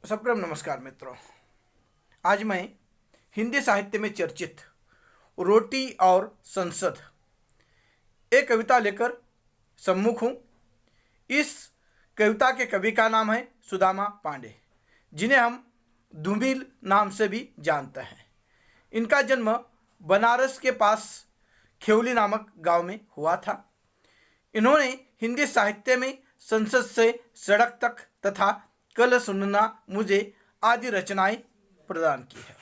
सप्रेम नमस्कार मित्रों। आज मैं हिंदी साहित्य में चर्चित रोटी और संसद एक कविता लेकर सम्मुख हूँ। इस कविता के कवि का नाम है सुदामा पांडे, जिन्हें हम धूमिल नाम से भी जानते हैं। इनका जन्म बनारस के पास खेवली नामक गांव में हुआ था। इन्होंने हिंदी साहित्य में संसद से सड़क तक तथा कल सुनना मुझे आदि रचनाएं प्रदान की है।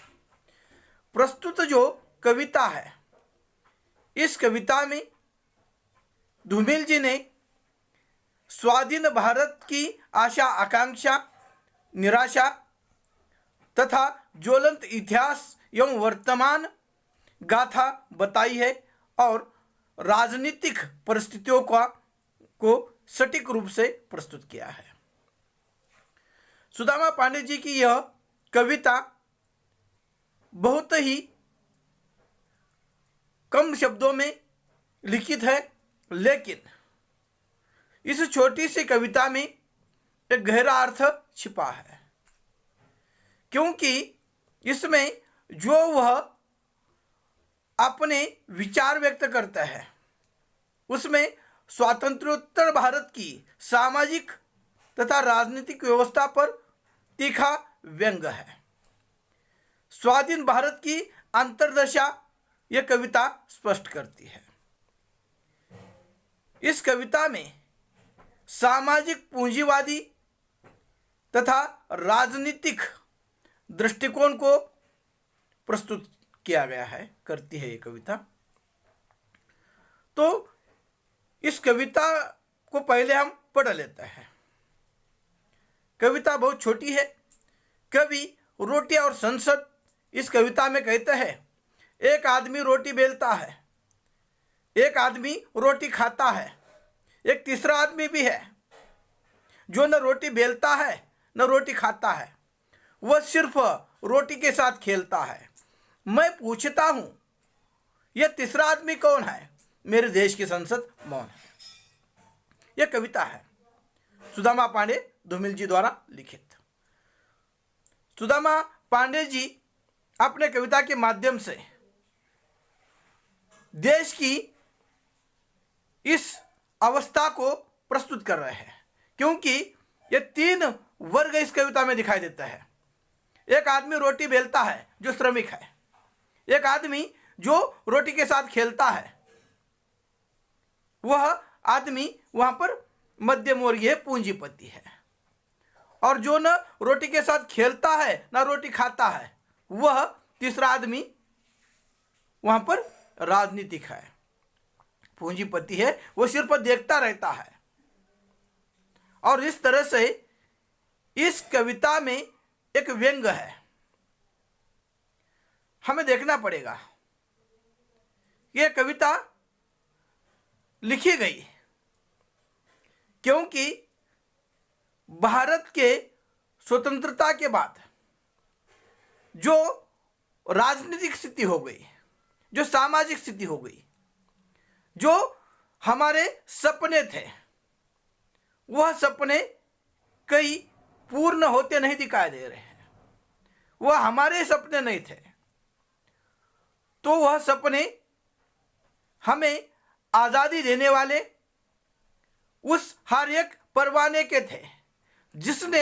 प्रस्तुत जो कविता है, इस कविता में धूमिल जी ने स्वाधीन भारत की आशा आकांक्षा, निराशा तथा ज्वलंत इतिहास एवं वर्तमान गाथा बताई है और राजनीतिक परिस्थितियों को सटीक रूप से प्रस्तुत किया है। सुदामा पांडे जी की यह कविता बहुत ही कम शब्दों में लिखित है, लेकिन इस छोटी सी कविता में एक गहरा अर्थ छिपा है, क्योंकि इसमें जो वह अपने विचार व्यक्त करता है उसमें स्वातंत्र्योत्तर भारत की सामाजिक तथा राजनीतिक व्यवस्था पर तीखा व्यंग है। स्वाधीन भारत की अंतर्दशा यह कविता स्पष्ट करती है। इस कविता में सामाजिक पूंजीवादी तथा राजनीतिक दृष्टिकोण को प्रस्तुत किया गया है, करती है ये कविता। तो इस कविता को पहले हम पढ़ लेते हैं। कविता बहुत छोटी है। कवि रोटी और संसद इस कविता में कहते हैं, एक आदमी रोटी बेलता है, एक आदमी रोटी खाता है, एक तीसरा आदमी भी है जो न रोटी बेलता है न रोटी खाता है, वह सिर्फ रोटी के साथ खेलता है। मैं पूछता हूं, यह तीसरा आदमी कौन है? मेरे देश की संसद मौन है। यह कविता है सुदामा पांडे धूमिल जी द्वारा लिखित। सुदामा पांडे जी अपने कविता के माध्यम से देश की इस अवस्था को प्रस्तुत कर रहे हैं, क्योंकि ये तीन वर्ग इस कविता में दिखाई देता है। एक आदमी रोटी बेलता है जो श्रमिक है, एक आदमी जो रोटी के साथ खेलता है, वह आदमी वहां पर मध्यम वर्गीय पूंजीपति है, और जो न रोटी के साथ खेलता है न रोटी खाता है, वह तीसरा आदमी वहां पर राजनीतिक है, पूंजीपति है, वो सिर्फ देखता रहता है। और इस तरह से इस कविता में एक व्यंग है। हमें देखना पड़ेगा यह कविता लिखी गई क्योंकि भारत के स्वतंत्रता के बाद जो राजनीतिक स्थिति हो गई, जो सामाजिक स्थिति हो गई, जो हमारे सपने थे, वह सपने कई पूर्ण होते नहीं दिखाई दे रहे हैं। वह हमारे सपने नहीं थे, तो वह सपने हमें आज़ादी देने वाले उस हर एक परवाने के थे जिसने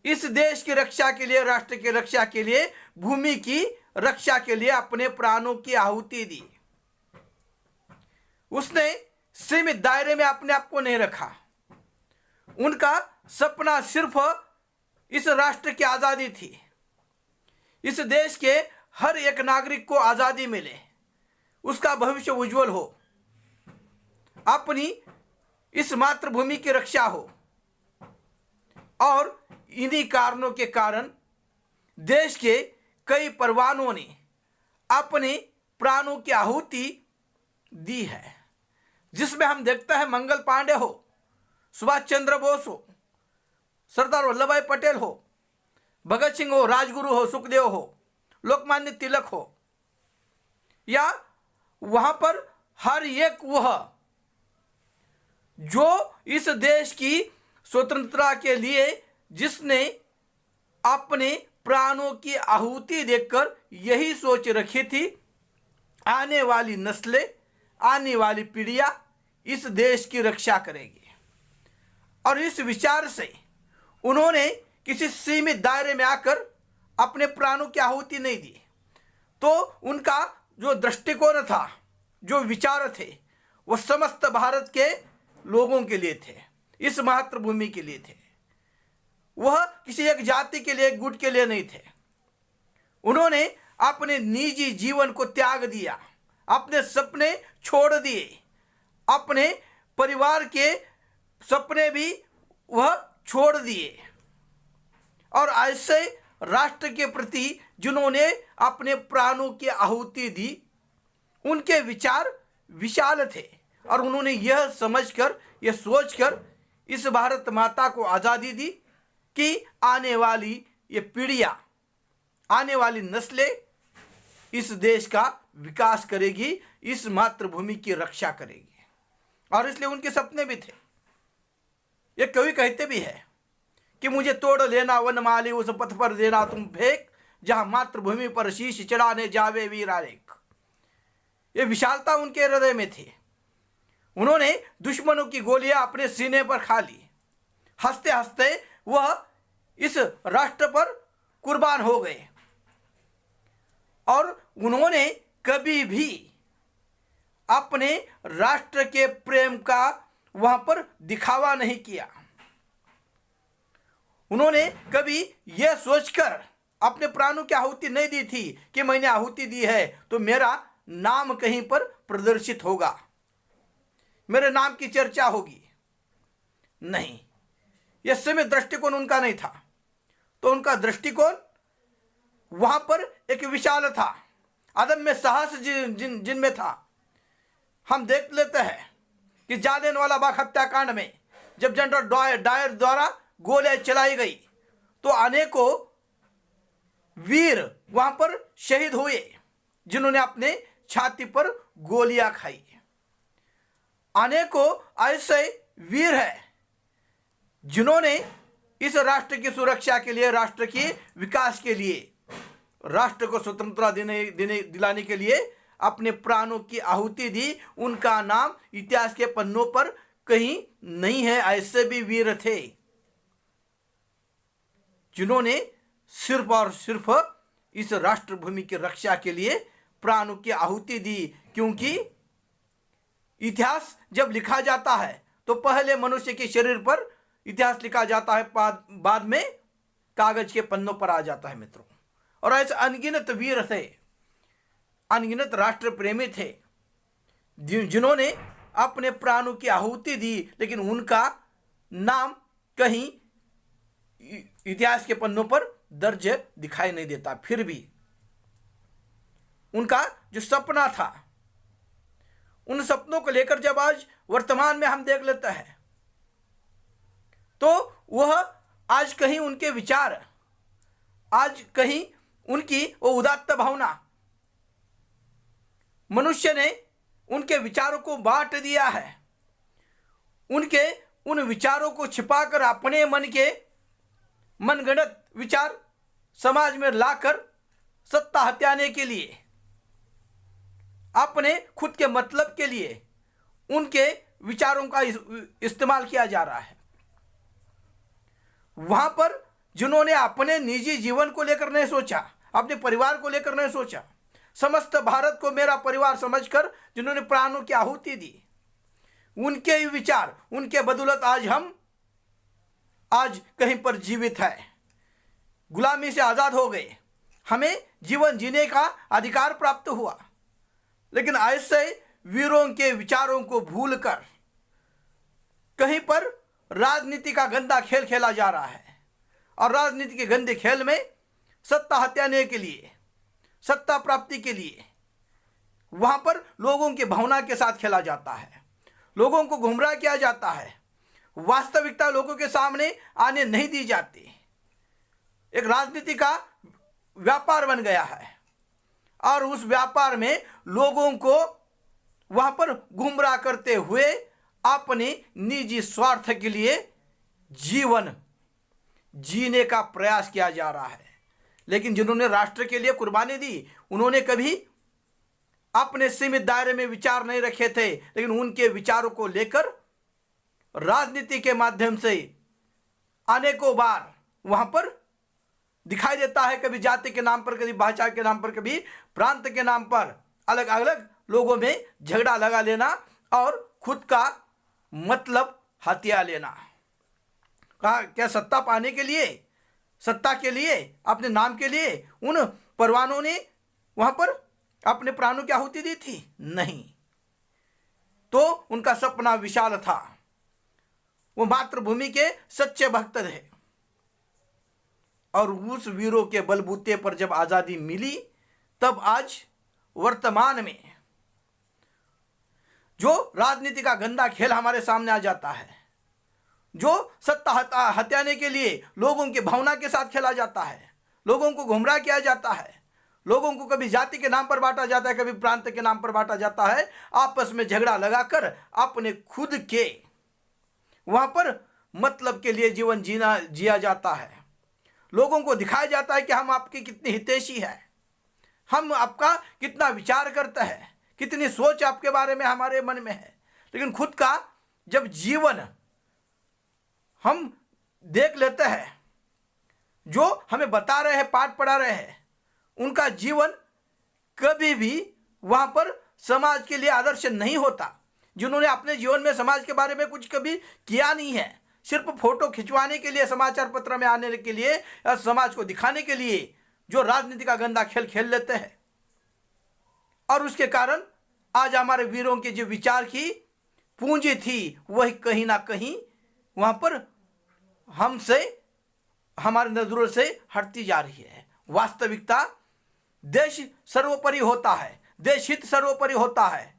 इस देश की रक्षा के लिए, राष्ट्र की रक्षा के लिए, भूमि की रक्षा के लिए अपने प्राणों की आहुति दी। उसने सीमित दायरे में अपने आप को नहीं रखा। उनका सपना सिर्फ इस राष्ट्र की आज़ादी थी, इस देश के हर एक नागरिक को आज़ादी मिले, उसका भविष्य उज्जवल हो, अपनी इस मातृभूमि की रक्षा हो। और इन्हीं कारणों के कारण देश के कई परवानों ने अपने प्राणों की आहुति दी है, जिसमें हम देखते हैं मंगल पांडे हो, सुभाष चंद्र बोस हो, सरदार वल्लभ भाई पटेल हो, भगत सिंह हो, राजगुरु हो, सुखदेव हो, लोकमान्य तिलक हो, या वहां पर हर एक वह जो इस देश की स्वतंत्रता के लिए जिसने अपने प्राणों की आहुति देकर यही सोच रखी थी, आने वाली नस्लें, आने वाली पीढ़ियां इस देश की रक्षा करेगी। और इस विचार से उन्होंने किसी सीमित दायरे में आकर अपने प्राणों की आहुति नहीं दी। तो उनका जो दृष्टिकोण था, जो विचार थे, वह समस्त भारत के लोगों के लिए थे, इस मातृभूमि के लिए थे। वह किसी एक जाति के लिए, एक गुट के लिए नहीं थे। उन्होंने अपने निजी जीवन को त्याग दिया, अपने सपने छोड़ दिए, अपने परिवार के सपने भी वह छोड़ दिए। और ऐसे राष्ट्र के प्रति जिन्होंने अपने प्राणों की आहुति दी, उनके विचार विशाल थे। और उन्होंने यह समझकर, यह सोचकर इस भारत माता को आज़ादी दी कि आने वाली ये पीढ़ियाँ, आने वाली नस्लें इस देश का विकास करेगी, इस मातृभूमि की रक्षा करेगी। और इसलिए उनके सपने भी थे। ये कवि कहते भी है कि मुझे तोड़ लेना वनमाली, उस पथ पर देना तुम फेंक, जहां मातृभूमि पर शीश चढ़ाने जावे वीरारेख। ये विशालता उनके हृदय में थी। उन्होंने दुश्मनों की गोलियां अपने सीने पर खा ली। हंसते हंसते वह इस राष्ट्र पर कुर्बान हो गए। और उन्होंने कभी भी अपने राष्ट्र के प्रेम का वहां पर दिखावा नहीं किया। उन्होंने कभी यह सोचकर अपने प्राणों की आहुति नहीं दी थी कि मैंने आहुति दी है तो मेरा नाम कहीं पर प्रदर्शित होगा, मेरे नाम की चर्चा होगी। नहीं, यह सीमित दृष्टिकोण उनका नहीं था। तो उनका दृष्टिकोण वहां पर एक विशाल था, अदम्य साहस जिनमें था। हम देख लेते हैं कि जालियनवाला बाग हत्याकांड में जब जनरल डायर द्वारा गोलियां चलाई गई तो अनेकों वीर वहां पर शहीद हुए, जिन्होंने अपने छाती पर गोलियां खाई। अनेकों ऐसे वीर हैं जिन्होंने इस राष्ट्र की सुरक्षा के लिए, राष्ट्र के विकास के लिए, राष्ट्र को स्वतंत्रता दिलाने के लिए अपने प्राणों की आहुति दी। उनका नाम इतिहास के पन्नों पर कहीं नहीं है। ऐसे भी वीर थे जिन्होंने सिर्फ और सिर्फ इस राष्ट्रभूमि की रक्षा के लिए प्राणों की आहुति दी। क्योंकि इतिहास जब लिखा जाता है तो पहले मनुष्य के शरीर पर इतिहास लिखा जाता है, बाद में कागज के पन्नों पर आ जाता है मित्रों। और ऐसे अनगिनत वीर थे, अनगिनत राष्ट्र प्रेमी थे जिन्होंने अपने प्राणों की आहुति दी, लेकिन उनका नाम कहीं इतिहास के पन्नों पर दर्ज दिखाई नहीं देता। फिर भी उनका जो सपना था, उन सपनों को लेकर जब आज वर्तमान में हम देख लेते हैं तो वह आज कहीं उनके विचार, आज कहीं उनकी वो उदात्त भावना, मनुष्य ने उनके विचारों को बांट दिया है। उनके उन विचारों को छिपाकर अपने मन के मनगढ़ंत विचार समाज में लाकर सत्ता हथियाने के लिए, अपने खुद के मतलब के लिए उनके विचारों का इस्तेमाल किया जा रहा है। वहां पर जिन्होंने अपने निजी जीवन को लेकर नहीं सोचा, अपने परिवार को लेकर नहीं सोचा, समस्त भारत को मेरा परिवार समझकर जिन्होंने प्राणों की आहुति दी, उनके ही विचार, उनके बदौलत आज हम आज कहीं पर जीवित है, गुलामी से आज़ाद हो गए, हमें जीवन जीने का अधिकार प्राप्त हुआ। लेकिन ऐसे वीरों के विचारों को भूलकर कहीं पर राजनीति का गंदा खेल खेला जा रहा है। और राजनीति के गंदे खेल में सत्ता हथियाने के लिए, सत्ता प्राप्ति के लिए वहां पर लोगों की भावना के साथ खेला जाता है, लोगों को गुमराह किया जाता है, वास्तविकता लोगों के सामने आने नहीं दी जाती। एक राजनीति का व्यापार बन गया है और उस व्यापार में लोगों को वहां पर गुमराह करते हुए अपने निजी स्वार्थ के लिए जीवन जीने का प्रयास किया जा रहा है। लेकिन जिन्होंने राष्ट्र के लिए कुर्बानी दी, उन्होंने कभी अपने सीमित दायरे में विचार नहीं रखे थे, लेकिन उनके विचारों को लेकर राजनीति के माध्यम से अनेकों बार वहां पर दिखाई देता है, कभी जाति के नाम पर, कभी भाषा के नाम पर, कभी प्रांत के नाम पर अलग अलग लोगों में झगड़ा लगा लेना और खुद का मतलब हथिया लेना। कहा क्या सत्ता पाने के लिए, सत्ता के लिए, अपने नाम के लिए उन परवानों ने वहां पर अपने प्राणों की आहुति दी थी? नहीं। तो उनका सपना विशाल था, वो मातृभूमि के सच्चे भक्त थे। और उस वीरों के बलबूते पर जब आजादी मिली, तब आज वर्तमान में जो राजनीति का गंदा खेल हमारे सामने आ जाता है, जो सत्ता हत्याने के लिए लोगों की भावना के साथ खेला जाता है, लोगों को गुमराह किया जाता है, लोगों को कभी जाति के नाम पर बांटा जाता है, कभी प्रांत के नाम पर बांटा जाता है, आपस में झगड़ा लगाकर अपने खुद के वहां पर मतलब के लिए जीवन जिया जाता है। लोगों को दिखाया जाता है कि हम आपके कितने हितैषी है, हम आपका कितना विचार करते हैं, कितनी सोच आपके बारे में हमारे मन में है। लेकिन खुद का जब जीवन हम देख लेते हैं, जो हमें बता रहे हैं, पाठ पढ़ा रहे हैं, उनका जीवन कभी भी वहां पर समाज के लिए आदर्श नहीं होता। जिन्होंने अपने जीवन में समाज के बारे में कुछ कभी किया नहीं है, सिर्फ फोटो खिंचवाने के लिए, समाचार पत्र में आने के लिए या समाज को दिखाने के लिए जो राजनीति का गंदा खेल खेल लेते हैं। और उसके कारण आज हमारे वीरों के जो विचार की पूंजी थी, वही कहीं ना कहीं वहां पर हमसे, हमारे नजरों से हटती जा रही है। वास्तविकता देश सर्वोपरि होता है, देश हित सर्वोपरि होता है।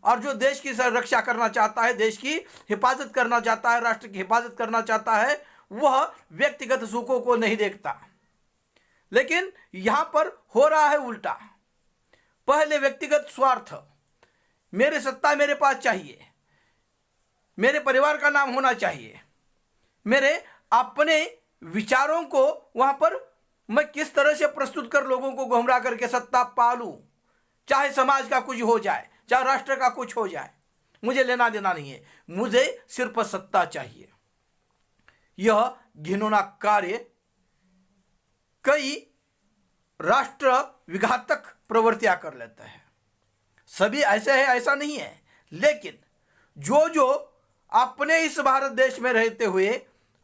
और जो देश की रक्षा करना चाहता है, देश की हिफाजत करना चाहता है, राष्ट्र की हिफाजत करना चाहता है, वह व्यक्तिगत सुखों को नहीं देखता। लेकिन यहां पर हो रहा है उल्टा। पहले व्यक्तिगत स्वार्थ, मेरे सत्ता मेरे पास चाहिए, मेरे परिवार का नाम होना चाहिए, मेरे अपने विचारों को वहां पर मैं किस तरह से प्रस्तुत कर लोगों को गुमराह करके सत्ता पालूं, चाहे समाज का कुछ हो जाए, चाहे राष्ट्र का कुछ हो जाए, मुझे लेना देना नहीं है, मुझे सिर्फ सत्ता चाहिए। यह घिनौना कार्य कई राष्ट्र विघातक प्रवृत्तियां कर लेते हैं। सभी ऐसे है ऐसा नहीं है, लेकिन जो अपने इस भारत देश में रहते हुए,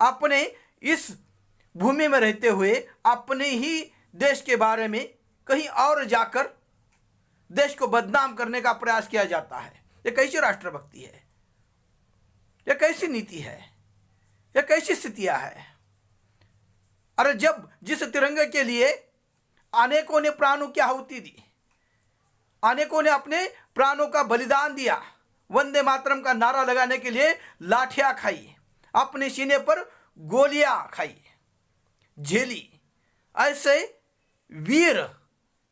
अपने इस भूमि में रहते हुए, अपने ही देश के बारे में कहीं और जाकर देश को बदनाम करने का प्रयास किया जाता है, यह कैसी राष्ट्रभक्ति है? यह कैसी नीति है? यह कैसी स्थितियां है? अरे जब जिस तिरंगे के लिए अनेकों ने प्राणों की आहुति दी, अनेकों ने अपने प्राणों का बलिदान दिया, वंदे मातरम का नारा लगाने के लिए लाठियां खाई, अपने सीने पर गोलियां खाई, झेली, ऐसे वीर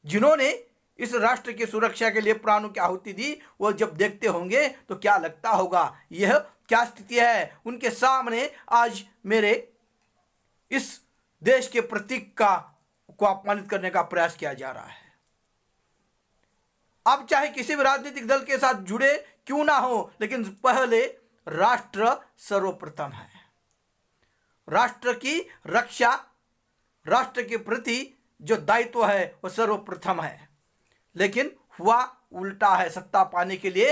जिन्होंने इस राष्ट्र की सुरक्षा के लिए प्राणों की आहुति दी, वो जब देखते होंगे तो क्या लगता होगा, यह क्या स्थिति है उनके सामने। आज मेरे इस देश के प्रतीक को अपमानित करने का प्रयास किया जा रहा है। अब चाहे किसी भी राजनीतिक दल के साथ जुड़े क्यों ना हो, लेकिन पहले राष्ट्र सर्वप्रथम है। राष्ट्र की रक्षा, राष्ट्र के प्रति जो दायित्व है वह सर्वप्रथम है। लेकिन हुआ उल्टा है। सत्ता पाने के लिए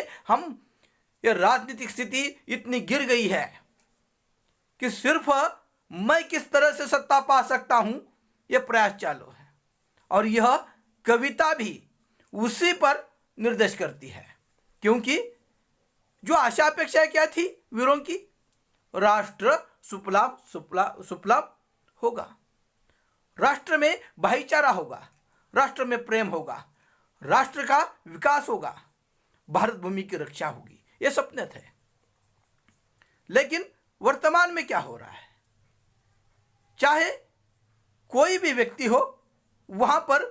ये राजनीतिक स्थिति इतनी गिर गई है कि सिर्फ मैं किस तरह से सत्ता पा सकता हूं, यह प्रयास चालू है। और यह कविता भी उसी पर निर्देश करती है, क्योंकि जो आशा अपेक्षा क्या थी वीरों की, राष्ट्र सुफलाम सुफलाम होगा, राष्ट्र में भाईचारा होगा, राष्ट्र में प्रेम होगा, राष्ट्र का विकास होगा, भारत भूमि की रक्षा होगी, ये सपने थे। लेकिन वर्तमान में क्या हो रहा है? चाहे कोई भी व्यक्ति हो, वहां पर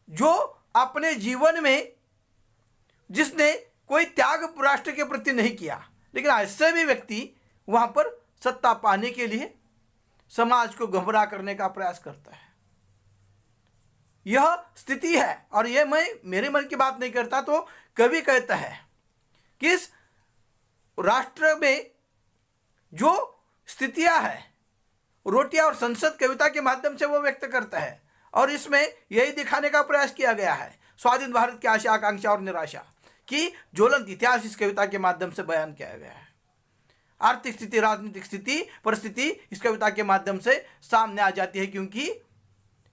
जो अपने जीवन में जिसने कोई त्याग राष्ट्र के प्रति नहीं किया, लेकिन ऐसे भी व्यक्ति वहां पर सत्ता पाने के लिए समाज को गुमराह करने का प्रयास करता है। यह स्थिति है, और यह मैं मेरे मन की बात नहीं करता, तो कवि कहता है कि इस राष्ट्र में जो स्थितियां है रोटियां और संसद कविता के माध्यम से वो व्यक्त करता है, और इसमें यही दिखाने का प्रयास किया गया है स्वाधीन भारत की आशा आकांक्षा और निराशा की ज्वलंत इतिहास इस कविता के माध्यम से बयान किया गया है। आर्थिक स्थिति, राजनीतिक स्थिति, परिस्थिति इस कविता के माध्यम से सामने आ जाती है, क्योंकि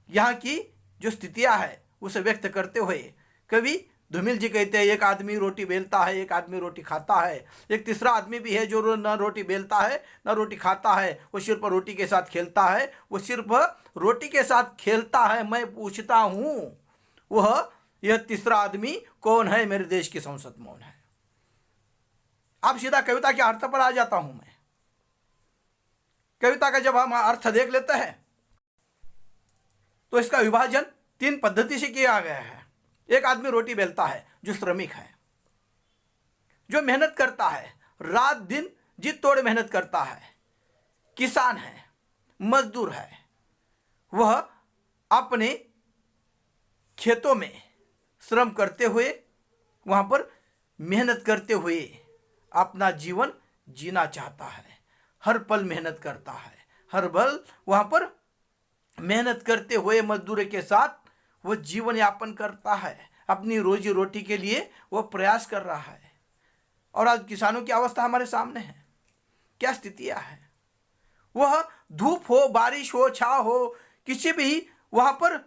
यहाँ की जो स्थितियां है उसे व्यक्त करते हुए कवि धूमिल जी कहते हैं, एक आदमी रोटी बेलता है, एक आदमी रोटी खाता है, एक तीसरा आदमी भी है जो न रोटी बेलता है न रोटी खाता है, वो सिर्फ रोटी के साथ खेलता है, वो सिर्फ रोटी के साथ खेलता है। मैं पूछता हूँ वह यह तीसरा आदमी कौन है? मेरे देश की संसद मौन है। अब सीधा कविता के अर्थ पर आ जाता हूं मैं। कविता का जब हम अर्थ देख लेते हैं तो इसका विभाजन 3 पद्धति से किया गया है। एक आदमी रोटी बेलता है जो श्रमिक है, जो मेहनत करता है, रात दिन जी तोड़ मेहनत करता है, किसान है, मजदूर है। वह अपने खेतों में श्रम करते हुए, वहां पर मेहनत करते हुए अपना जीवन जीना चाहता है। हर पल मेहनत करता है, हर पल वहां पर मेहनत करते हुए मजदूरी के साथ वो जीवन यापन करता है, अपनी रोजी रोटी के लिए वो प्रयास कर रहा है। और आज किसानों की अवस्था हमारे सामने है, क्या स्थितियां हैं। वह धूप हो, बारिश हो, छाव हो, किसी भी वहां पर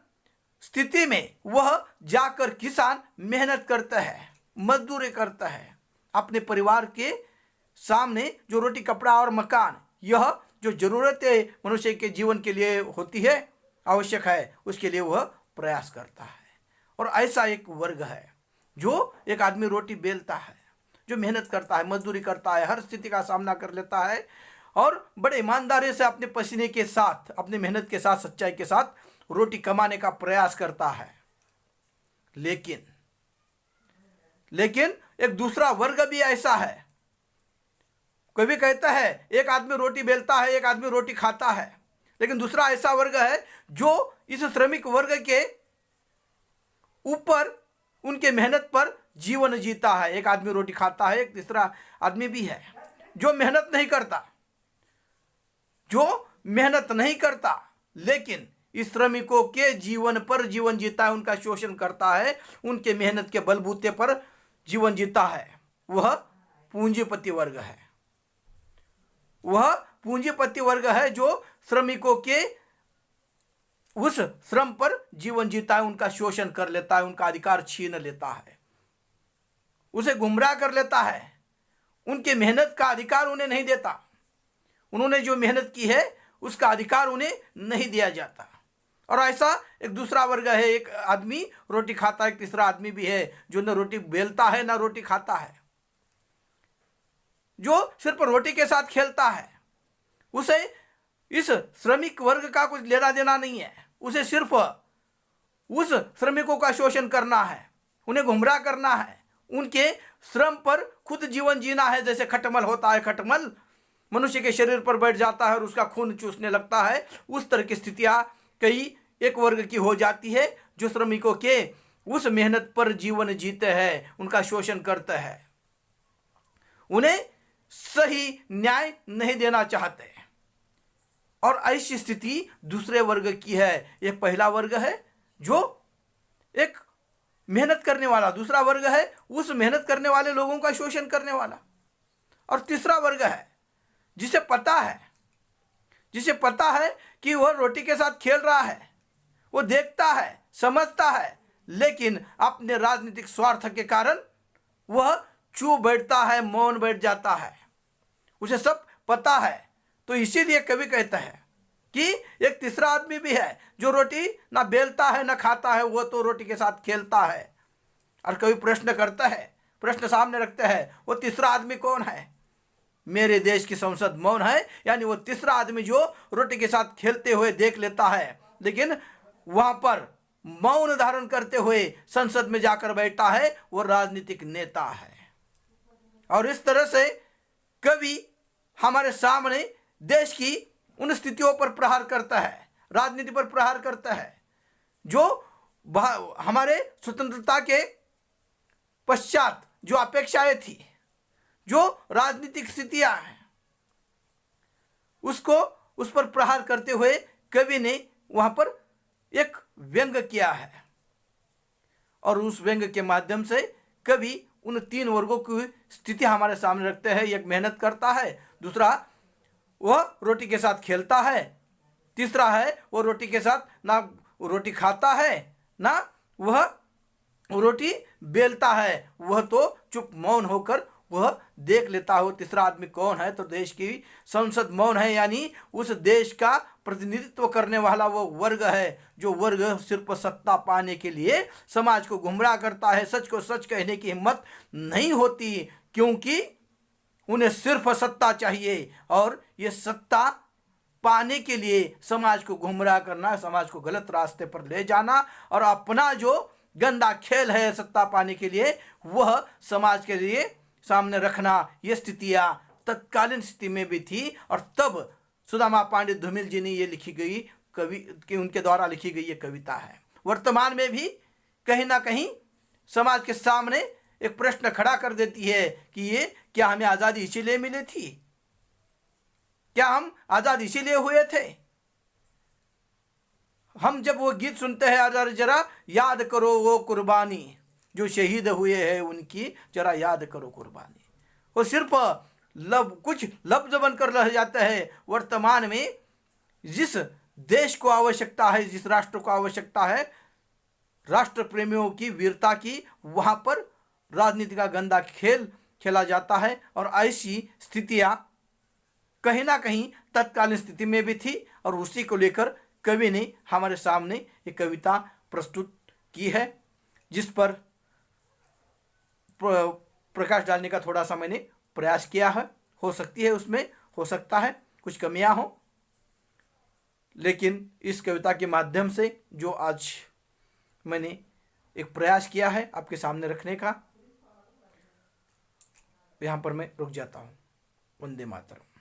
स्थिति में वह जाकर किसान मेहनत करता है, मजदूरी करता है, अपने परिवार के सामने जो रोटी, कपड़ा और मकान, यह जो जरूरतें मनुष्य के जीवन के लिए होती है, आवश्यक है, उसके लिए वह प्रयास करता है। और ऐसा एक वर्ग है जो एक आदमी रोटी बेलता है, जो मेहनत करता है, मजदूरी करता है, हर स्थिति का सामना कर लेता है और बड़े ईमानदारी से अपने पसीने के साथ, अपनी मेहनत के साथ, सच्चाई के साथ रोटी कमाने का प्रयास करता है। लेकिन एक दूसरा वर्ग भी ऐसा है। कोई भी कहता है एक आदमी रोटी बेलता है, एक आदमी रोटी खाता है, लेकिन दूसरा ऐसा वर्ग है जो इस श्रमिक वर्ग के ऊपर, उनके मेहनत पर जीवन जीता है। एक आदमी रोटी खाता है, एक तीसरा आदमी भी है जो मेहनत नहीं करता, लेकिन इस श्रमिकों के जीवन पर जीवन जीता है, उनका शोषण करता है, उनके मेहनत के बलबूते पर जीवन जीता है। वह पूंजीपति वर्ग है। वह पूंजीपति वर्ग है जो श्रमिकों के उस श्रम पर जीवन जीता है, उनका शोषण कर लेता है, उनका अधिकार छीन लेता है, उसे गुमराह कर लेता है, उनके मेहनत का अधिकार उन्हें नहीं देता। उन्होंने जो मेहनत की है उसका अधिकार उन्हें नहीं दिया जाता। और ऐसा एक दूसरा वर्ग है, एक आदमी रोटी खाता है, एक तीसरा आदमी भी है जो न रोटी बेलता है न रोटी खाता है, जो सिर्फ रोटी के साथ खेलता है। उसे इस श्रमिक वर्ग का कुछ लेना देना नहीं है, उसे सिर्फ उस श्रमिकों का शोषण करना है, उन्हें गुमराह करना है, उनके श्रम पर खुद जीवन जीना है। जैसे खटमल होता है, खटमल मनुष्य के शरीर पर बैठ जाता है और उसका खून चूसने लगता है, उस तरह की स्थितियां कई एक वर्ग की हो जाती है जो श्रमिकों के उस मेहनत पर जीवन जीते हैं, उनका शोषण करते हैं, उन्हें सही न्याय नहीं देना चाहते। और ऐसी स्थिति दूसरे वर्ग की है। यह पहला वर्ग है जो एक मेहनत करने वाला, दूसरा वर्ग है उस मेहनत करने वाले लोगों का शोषण करने वाला, और तीसरा वर्ग है जिसे पता है कि वह रोटी के साथ खेल रहा है, वो देखता है, समझता है, लेकिन अपने राजनीतिक स्वार्थ के कारण वह चुप बैठता है, मौन बैठ जाता है, उसे सब पता है। तो इसीलिए कवि कहता है कि एक तीसरा आदमी भी है जो रोटी ना बेलता है ना खाता है, वो तो रोटी के साथ खेलता है। और कवि प्रश्न करता है, प्रश्न सामने रखता है, वो तीसरा आदमी कौन है? मेरे देश की संसद मौन है, यानी वो तीसरा आदमी जो रोटी के साथ खेलते हुए देख लेता है, लेकिन वहां पर मौन धारण करते हुए संसद में जाकर बैठता है, वो राजनीतिक नेता है। और इस तरह से कवि हमारे सामने देश की उन स्थितियों पर प्रहार करता है, राजनीति पर प्रहार करता है जो हमारे स्वतंत्रता के पश्चात जो अपेक्षाएं थी, जो राजनीतिक स्थितियां हैं, उसको उस पर प्रहार करते हुए कवि ने वहां पर एक व्यंग किया है। और उस व्यंग के माध्यम से कवि उन तीन वर्गों की स्थिति हमारे सामने रखते हैं। एक मेहनत करता है, दूसरा वह रोटी के साथ खेलता है, तीसरा है वो रोटी के साथ ना रोटी खाता है ना वह रोटी बेलता है, वह तो चुप मौन होकर वह देख लेता हो। तीसरा आदमी कौन है? तो देश की संसद मौन है, यानी उस देश का प्रतिनिधित्व करने वाला वो वर्ग है, जो वर्ग सिर्फ सत्ता पाने के लिए समाज को गुमराह करता है। सच को सच कहने की हिम्मत नहीं होती, क्योंकि उन्हें सिर्फ सत्ता चाहिए, और ये सत्ता पाने के लिए समाज को गुमराह करना, समाज को गलत रास्ते पर ले जाना, और अपना जो गंदा खेल है सत्ता पाने के लिए वह समाज के लिए सामने रखना, ये स्थितियां तत्कालीन स्थिति में भी थी। और तब सुदामा पांडे धूमिल जी ने ये लिखी गई कवि कि उनके द्वारा लिखी गई ये कविता है। वर्तमान में भी कहीं ना कहीं समाज के सामने एक प्रश्न खड़ा कर देती है कि ये क्या हमें आज़ादी इसीलिए मिली थी? क्या हम आज़ाद इसीलिए हुए थे? हम जब वो गीत सुनते हैं, अगर जरा याद करो वो कुर्बानी जो शहीद हुए हैं उनकी, जरा याद करो कुर्बानी, वो सिर्फ कुछ लफ्ज बनकर रह जाते हैं। वर्तमान में जिस देश को आवश्यकता है, जिस राष्ट्र को आवश्यकता है राष्ट्र प्रेमियों की वीरता की, वहां पर राजनीति का गंदा खेल खेला जाता है। और ऐसी स्थितियां कहीं ना कहीं तत्कालीन स्थिति में भी थी, और उसी को लेकर कवि ने हमारे सामने एक कविता प्रस्तुत की है, जिस पर प्रकाश डालने का थोड़ा सा मैंने प्रयास किया है। हो सकती है उसमें हो सकता है कुछ कमियां हो, लेकिन इस कविता के माध्यम से जो आज मैंने एक प्रयास किया है आपके सामने रखने का, यहाँ पर मैं रुक जाता हूँ। वंदे मातरम।